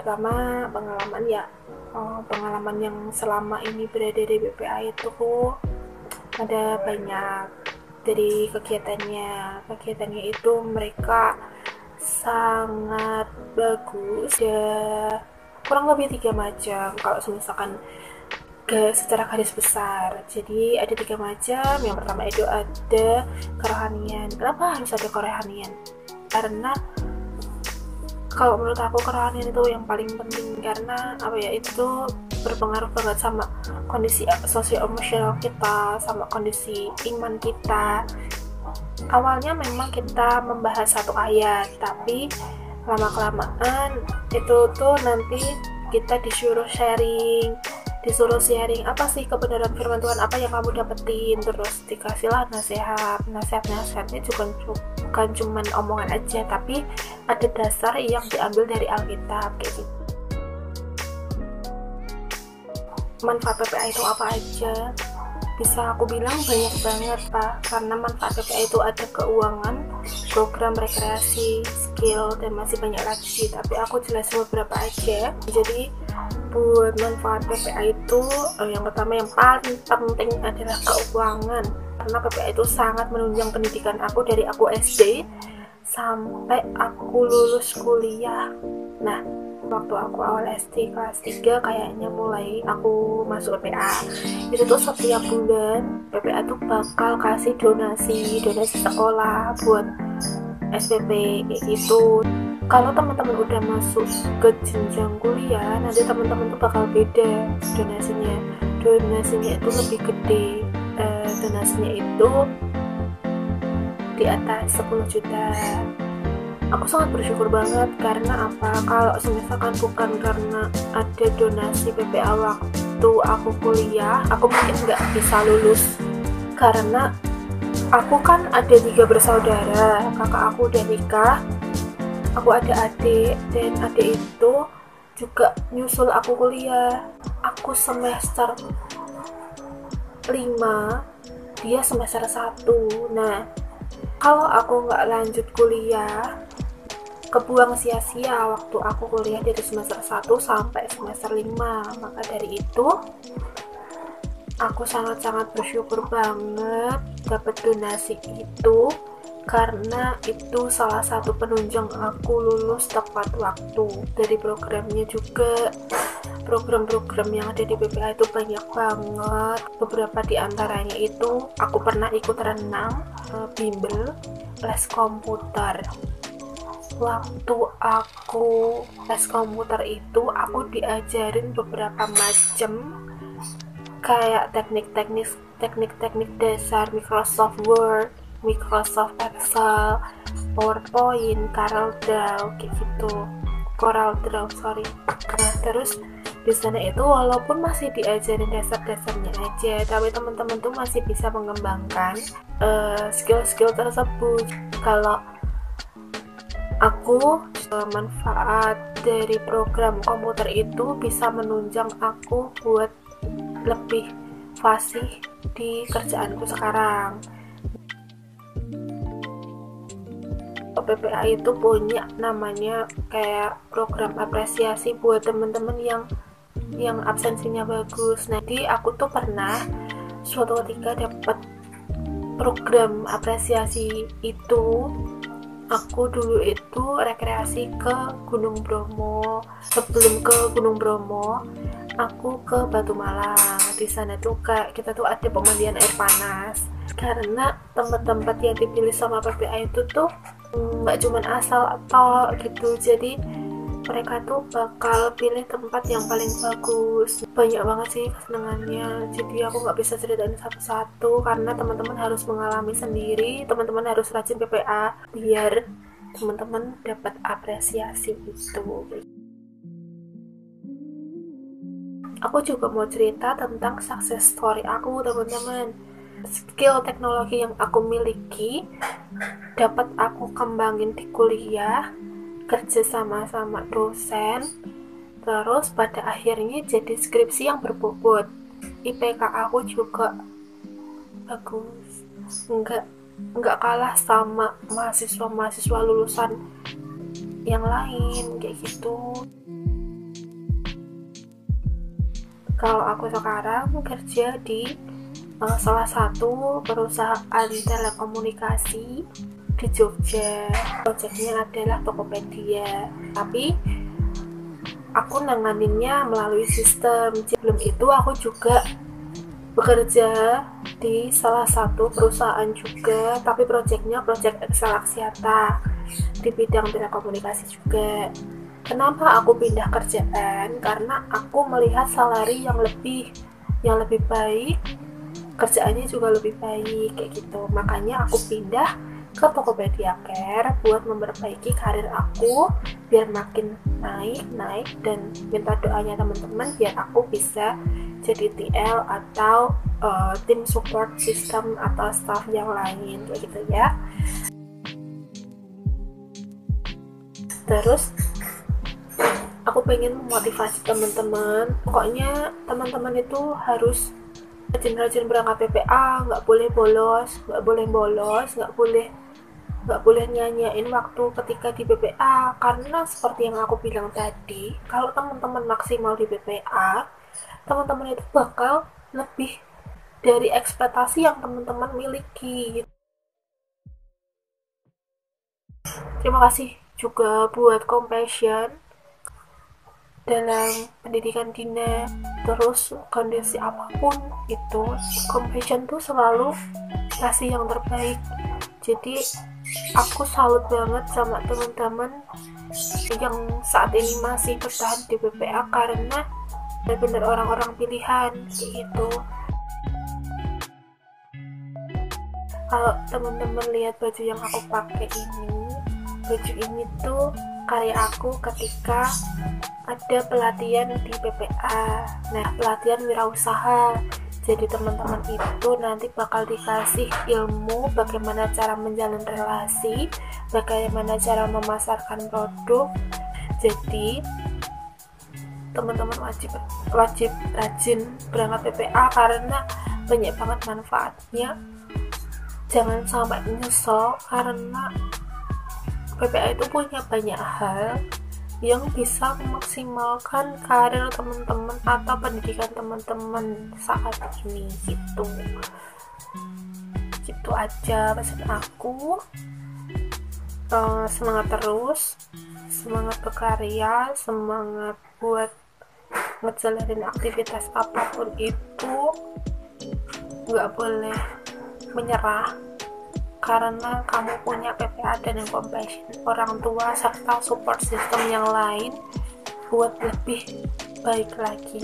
pertama pengalaman ya, pengalaman yang selama ini berada di BPA itu ada banyak. Dari kegiatannya itu mereka sangat bagus ya, kurang lebih 3 macam kalau misalkan secara garis besar. Jadi ada 3 macam. Yang pertama itu ada kerohanian. Kenapa harus ada kerohanian? Karena kalau menurut aku kerohanian itu yang paling penting, karena itu berpengaruh banget sama kondisi sosial emosional kita, sama kondisi iman kita. Awalnya memang kita membahas satu ayat, tapi lama-kelamaan itu tuh nanti kita disuruh sharing apa sih kebenaran firman Tuhan, apa yang kamu dapetin, terus dikasihlah nasihatnya juga bukan cuman omongan aja, tapi ada dasar yang diambil dari Alkitab kayak gitu. Manfaat PPA itu apa aja? Bisa aku bilang banyak banget Pak, karena manfaat PPA itu ada keuangan, program rekreasi, skill, dan masih banyak lagi, tapi aku jelasin beberapa aja. Jadi buat manfaat PPA itu yang pertama yang paling penting adalah keuangan, karena PPA itu sangat menunjang pendidikan aku dari aku SD sampai aku lulus kuliah. Nah, waktu aku awal SD kelas 3 kayaknya mulai aku masuk PPA, itu tuh setiap bulan PPA tuh bakal kasih donasi sekolah buat SPP kayak gitu. Kalau teman-teman udah masuk ke jenjang kuliah, nanti teman-teman tuh bakal beda donasinya itu lebih gede. Donasinya itu di atas 10 juta. Aku sangat bersyukur banget, karena apa? Kalau misalkan bukan karena ada donasi PPA waktu aku kuliah, aku mungkin nggak bisa lulus. Karena aku kan ada 3 bersaudara, kakak aku udah nikah, aku ada adik, dan adik itu juga nyusul aku kuliah. Aku semester 5, dia semester 1. Nah, kalau aku nggak lanjut kuliah, kebuang sia-sia waktu aku kuliah dari semester 1 sampai semester 5. Maka dari itu aku sangat-sangat bersyukur banget dapat donasi itu, karena itu salah satu penunjang aku lulus tepat waktu. Dari programnya juga, program-program yang ada di BPA itu banyak banget. Beberapa di antaranya itu aku pernah ikut renang, bimbel, les komputer. Waktu aku les komputer itu aku diajarin beberapa macam kayak teknik-teknik dasar Microsoft Word, Microsoft Excel, PowerPoint, Corel Draw. Nah, terus di sana itu walaupun masih diajarin dasar-dasarnya aja, tapi teman-teman tuh masih bisa mengembangkan skill-skill tersebut. Kalau aku manfaat dari program komputer itu bisa menunjang aku buat lebih fasih di kerjaanku sekarang. PPA itu punya namanya kayak program apresiasi buat teman-teman yang absensinya bagus. Jadi aku tuh pernah suatu ketika dapat program apresiasi itu. Aku dulu itu rekreasi ke Gunung Bromo. Sebelum ke Gunung Bromo, aku ke Batu Malang. Di sana tuh kayak kita tuh ada pemandian air panas. Karena tempat-tempat yang dipilih sama PPA itu tuh nggak cuman asal atau gitu, jadi mereka tuh bakal pilih tempat yang paling bagus. Banyak banget sih kesenangannya, jadi aku nggak bisa ceritain satu-satu karena teman-teman harus mengalami sendiri. Teman-teman harus rajin PPA biar teman-teman dapat apresiasi itu. Aku juga mau cerita tentang success story aku, teman-teman. Skill teknologi yang aku miliki dapat aku kembangin di kuliah, kerja sama-sama dosen, terus pada akhirnya jadi skripsi yang berbobot. IPK aku juga bagus, nggak kalah sama mahasiswa lulusan yang lain kayak gitu. Kalau aku sekarang kerja di salah satu perusahaan telekomunikasi di Jogja. Proyeknya adalah Tokopedia, tapi aku nanganinnya melalui sistem. Sebelum itu aku juga bekerja di salah satu perusahaan juga, tapi proyeknya proyek Excel Axiata di bidang telekomunikasi juga. Kenapa aku pindah kerjaan? Karena aku melihat salary yang lebih baik, kerjaannya juga lebih baik kayak gitu. Makanya aku pindah ke Tokopedia Care buat memperbaiki karir aku biar makin naik dan minta doanya teman-teman biar aku bisa jadi TL atau tim support system atau staff yang lain kayak gitu ya. Terus aku pengen memotivasi teman-teman, pokoknya teman-teman itu harus rajin-rajin berangkat PPA, nggak boleh bolos, nggak boleh nyanyain waktu ketika di PPA, karena seperti yang aku bilang tadi, kalau teman-teman maksimal di PPA, teman-teman itu bakal lebih dari ekspektasi yang teman-teman miliki. Terima kasih juga buat Compassion dalam pendidikan Dina. Terus kondisi apapun itu, Compassion tuh selalu kasih yang terbaik. Jadi aku salut banget sama teman-teman yang saat ini masih bertahan di BPA karena benar-benar orang-orang pilihan gitu. Kalau teman-teman lihat baju yang aku pakai ini, baju ini tuh karya aku ketika ada pelatihan di PPA. Nah, pelatihan wirausaha. Jadi teman-teman itu nanti bakal dikasih ilmu bagaimana cara menjalin relasi, bagaimana cara memasarkan produk. Jadi teman-teman wajib rajin berangkat PPA karena banyak banget manfaatnya. Jangan sampai nyesel karena PPA itu punya banyak hal yang bisa memaksimalkan karir teman-teman atau pendidikan teman-teman saat ini gitu. Gitu aja pesan aku. Semangat terus, semangat berkarya, semangat buat ngejalanin aktivitas apapun itu, nggak boleh menyerah karena kamu punya PPA dan Compassion, orang tua serta support system yang lain buat lebih baik lagi.